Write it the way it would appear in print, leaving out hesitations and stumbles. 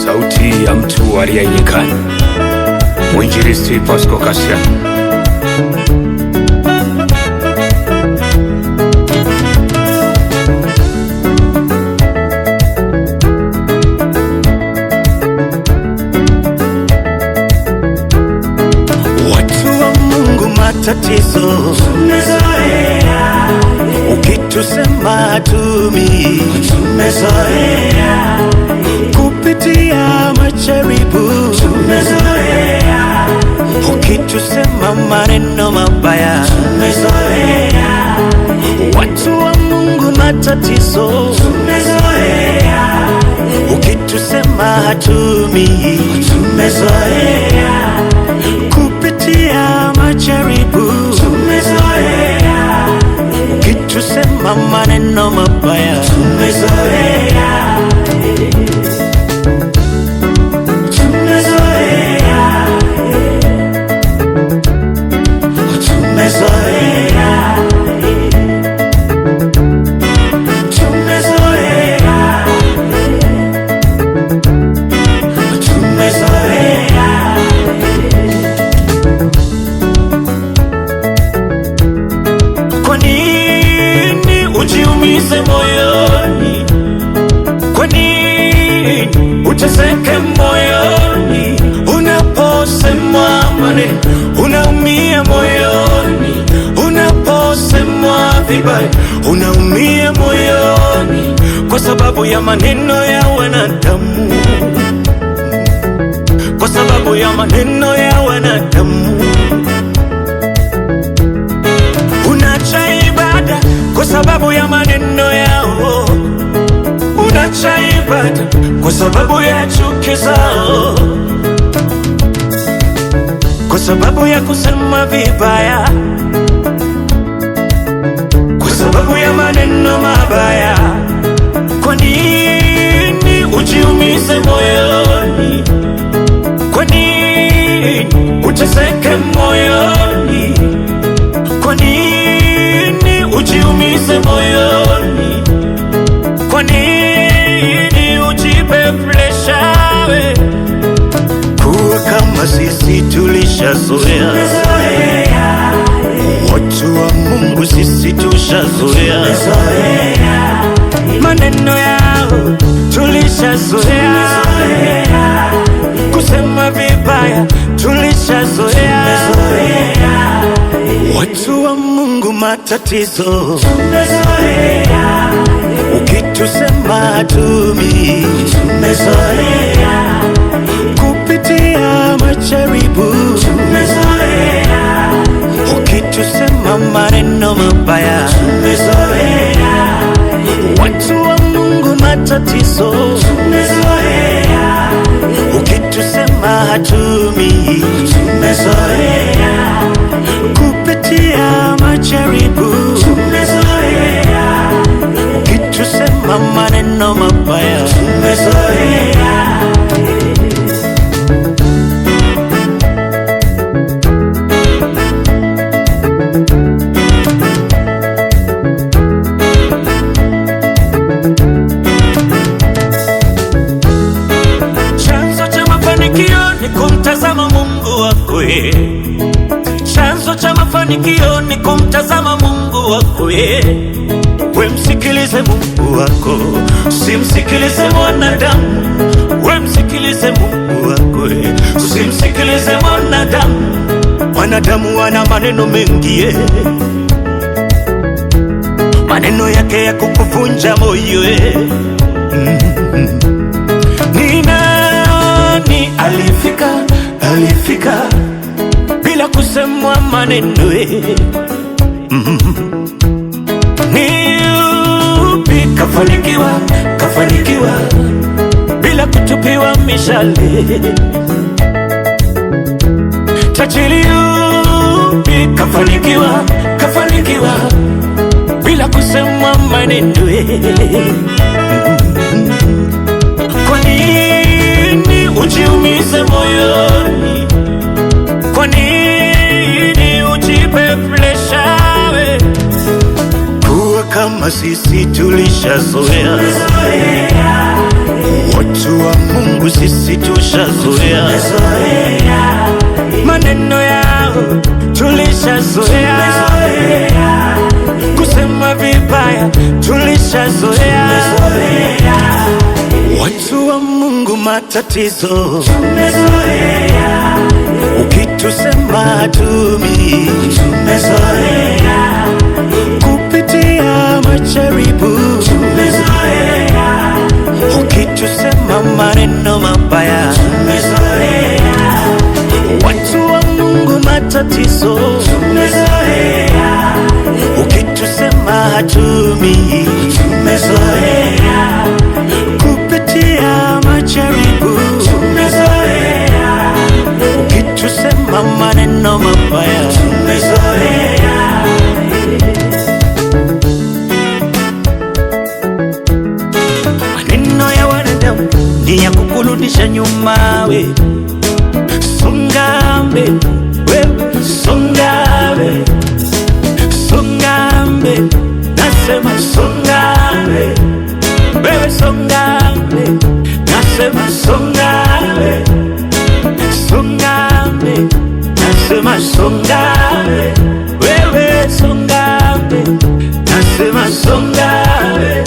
Sauti ya mtu aliyenyikana, Mwinjilisti Pasco Kasia. Watu wa Mungu, matatizo tumezoea, ukitusema hatumi tumezoea, kupitia majaribu tumezoea, ukitusema maneno mabaya tumezoea. Watu wa Mungu, matatizo tumezoea, ukitusema hatumi tumezoea, kupitia majaribu tumezoea, ukitusema maneno mabaya tumezoea. Kwa nini ujiumize moyoni? Kwa nini uteseke moyoni? Unaposemwa maneno unaumia moyoni, unaposemwa vibaya unaumia moyoni, kwa sababu ya maneno ya wanadamu, kwa sababu ya maneno ya wanadamu. Unacha ibada kwa sababu ya maneno yao, unacha ibada kwa sababu ya chuki zao, kwa sababu ya kusema vibaya, kwa sababu ya maneno mabaya. Kwa nini ujiumize moyoni? Kwa nini uteseke moyoni? Kwa nini ujiumize moyoni? Kwa nini ujipe presha? Kuwa kama sisi tulishazoea, watu wa Mungu sisi tushazoea, maneno yao tulishazoea, kusema vibaya tulishazoea. Watu wa Mungu, matatizo tumezoea, ukitusema hatumi tumezoea, kupitia majaribu tumezoea, ukitusema maneno mabaya tumezoea. Watu wa Mungu, matatizo tumezoea, ukitusema hatumi tumezoea, kupitia majaribu tumezoea, ukitusema maneno mabaya tumezoea. Chanzo cha mafanikio ni kumtazama Mungu wako. Chanzo cha mafanikio ni kumtazama Mungu wako. We msikilize Mungu wako, usimsikilize mwanadamu. We msikilize Mungu wako, usimsikilize mwanadamu. Mwanadamu wana maneno mengi, maneno yake ya kukuvunja moyo. Ni nani alifika bila kusemwa maneno? Ni yupi kafanikiwa bila kutupiwa mishale? Tajiri yupi kafanikiwa bila kusemwa maneno? Kwa nini ujiumize moyoni? Kwa nini ujipe presha? nasema sisi tulishazoea. Watu wa Mungu sisi tushazoea maneno yao, tulishazoea kusema vibaya, tulishazoea. Watu wa Mungu matatizo tumezoea, ukitusema hatumi tumezoea, kupitia majaribu tumezoea, ukitusema maneno mabaya tumezoea. Watu wa Mungu matatizo tumezoea, ukitusema hatumi tumezoea, kupitia majaribu tumezoea, ukitusema maneno mabaya tumezoea. Maneno ya wanadamu ni ya kukurudisha nyuma, we songa mbele, wewe songa mbele, songa mbele, nasema songa mbele, wewe songa mbele, nasema songa mbele, songa mbele, nasema songa mbele, wewe songa mbele, nasema songa mbele.